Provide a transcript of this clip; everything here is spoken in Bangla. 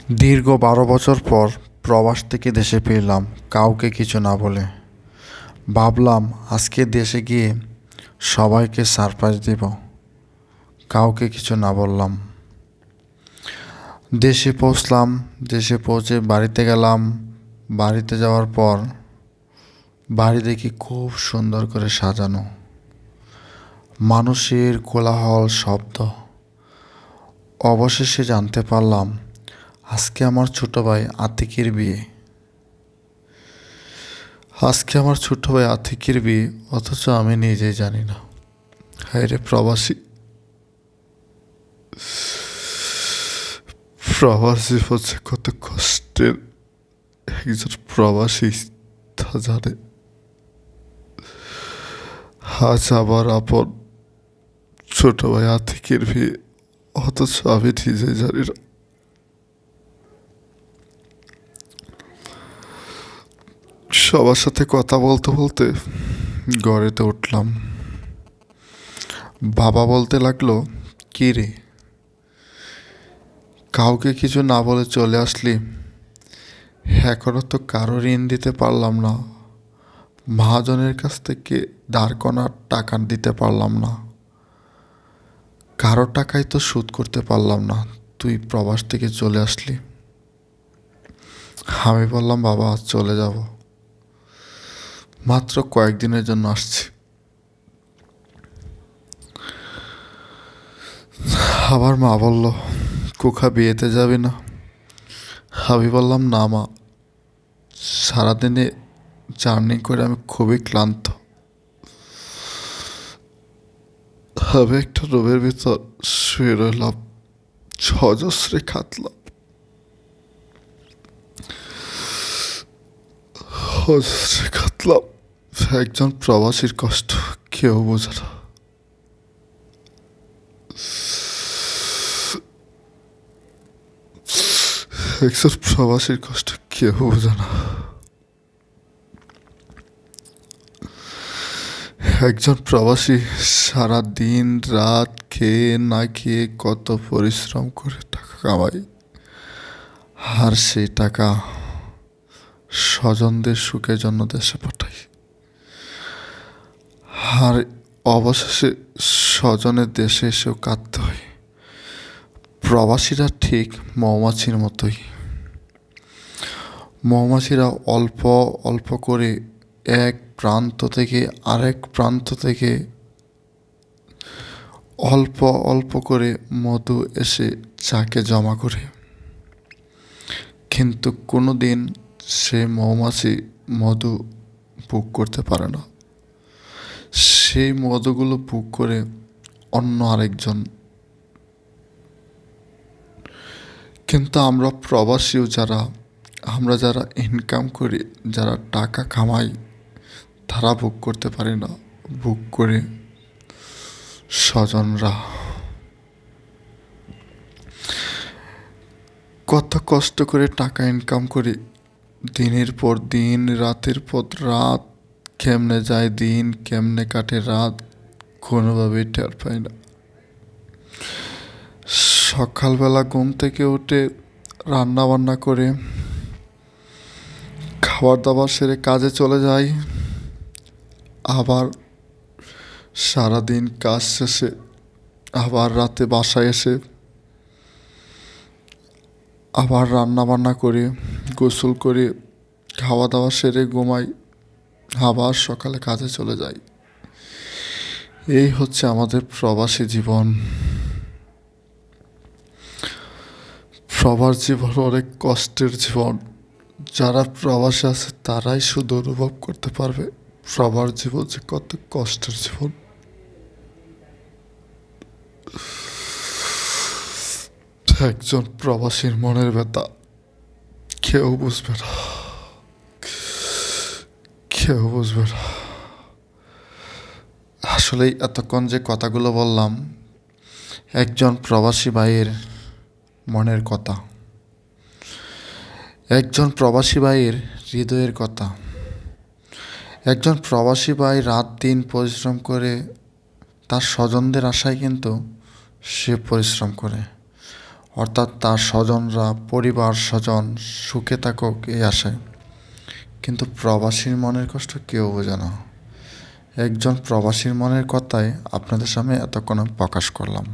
দীর্ঘ ১২ বছর পর প্রবাস থেকে দেশে ফিরলাম, কাউকে কিছু না বলে। ভাবলাম আজকে দেশে গিয়ে সবাইকে সারপ্রাইজ দেব, কাউকে কিছু না বললাম। দেশে পৌঁছলাম, দেশে পৌঁছে বাড়িতে গেলাম। বাড়িতে যাওয়ার পর বাড়ি দেখি খুব সুন্দর করে সাজানো, মানুষের কোলাহল শব্দ। অবশেষে জানতে পারলাম আজকে আমার ছোট ভাই আতিকের বিয়ে। অথচ আমি নিজেই জানি না। হায় রে প্রবাসী, প্রবাসী হচ্ছে কত কষ্টের। একজন প্রবাসী তা জানে। আজ আবার আপন ছোট ভাই আতিকের বিয়ে, অথচ আমি নিজেই জানি না। সবার সাথে কথা বলতে বলতে ঘরেতে উঠলাম। বাবা বলতে লাগলো, কি রে, কাউকে কিছু না বলে চলে আসলি? এখনো তো কারো ঋণ দিতে পারলাম না, মহাজনের কাছ থেকে ধার করার টাকা দিতে পারলাম না, কারো টাকাই তো শোধ করতে পারলাম না, তুই প্রবাস থেকে চলে আসলি। আমি বললাম, বাবা চলে যাব, মাত্র কয়েকদিনের জন্য আসছি। আবার মা বলল, কুখা বিয়েতে যাবি না? আমি বললাম, না মা, সারাদিনে জার্নি করে আমি খুবই ক্লান্ত। আমি একটা রুমের ভিতর শুয়ে রইলাম, অজস্রে খাতলাম, অজস্রে খাতলাম। একজন প্রবাসীর কষ্ট কেউ বোঝে না। একজন প্রবাসীর কষ্ট কেউ বোঝে না। একজন প্রবাসী সারা দিন রাত খেয়ে না খেয়ে কত পরিশ্রম করে টাকা কামায়, আর সেই টাকা স্বজনদের সুখের জন্য দেশে পাঠায়। আর অবশেষে স্বজনের দেশে এসেও কাঁদতে হয়। প্রবাসীরা ঠিক মৌমাছির মতোই। মৌমাছিরা অল্প অল্প করে এক প্রান্ত থেকে আরেক প্রান্ত থেকে অল্প অল্প করে মধু এসে চাকে জমা করে, কিন্তু কোনো দিন সে মৌমাছি মধু বুক করতে পারে না। সেই মধুগুলো বুক করে অন্য আরেকজন। কিন্তু আমরা প্রবাসীও আমরা যারা ইনকাম করি, যারা টাকা কামাই, তারা বুক করতে পারি না, বুক করে স্বজনরা। কত কষ্ট করে টাকা ইনকাম করি, দিনের পর দিন, রাতের পর রাত, কেমনে যায় দিন, কেমনে কাটে রাত, কোনোভাবেই টের পাই না। সকালবেলা ঘুম থেকে উঠে রান্না বান্না করে খাবার দাবার সেরে কাজে চলে যাই। আবার সারাদিন কাজ শেষে আবার রাতে বাসায় এসে আবার রান্না বান্না করে গোসল করে খাওয়া দাওয়া সেরে ঘুমাই, আবার সকালে কাজে চলে যাই। এই হচ্ছে আমাদের প্রবাসী জীবন। প্রবাস জীবন অনেক কষ্টের জীবন। যারা প্রবাসে আছে তারাই শুধু অনুভব করতে পারবে প্রবাস জীবন যে কত কষ্টের জীবন। একজন প্রবাসীর মনের ব্যথা কেউ বুঝবে না, কেউ বুঝবে না। আসলেই এতক্ষণ যে কথাগুলো বললাম, একজন প্রবাসী ভাইয়ের মনের কথা, একজন প্রবাসী ভাইয়ের হৃদয়ের কথা। একজন প্রবাসী ভাই রাত দিন পরিশ্রম করে তার স্বজনদের আশায় কিন্তু সে পরিশ্রম করে। অর্থাৎ তার স্বজনরা, পরিবার স্বজন সুখে থাকুক এই আশায়। কিন্তু প্রবাসীর মনের কষ্ট কেউ বোঝে না। একজন প্রবাসীর মনের কথাই আপনাদের সামনে এতক্ষণ প্রকাশ করলাম।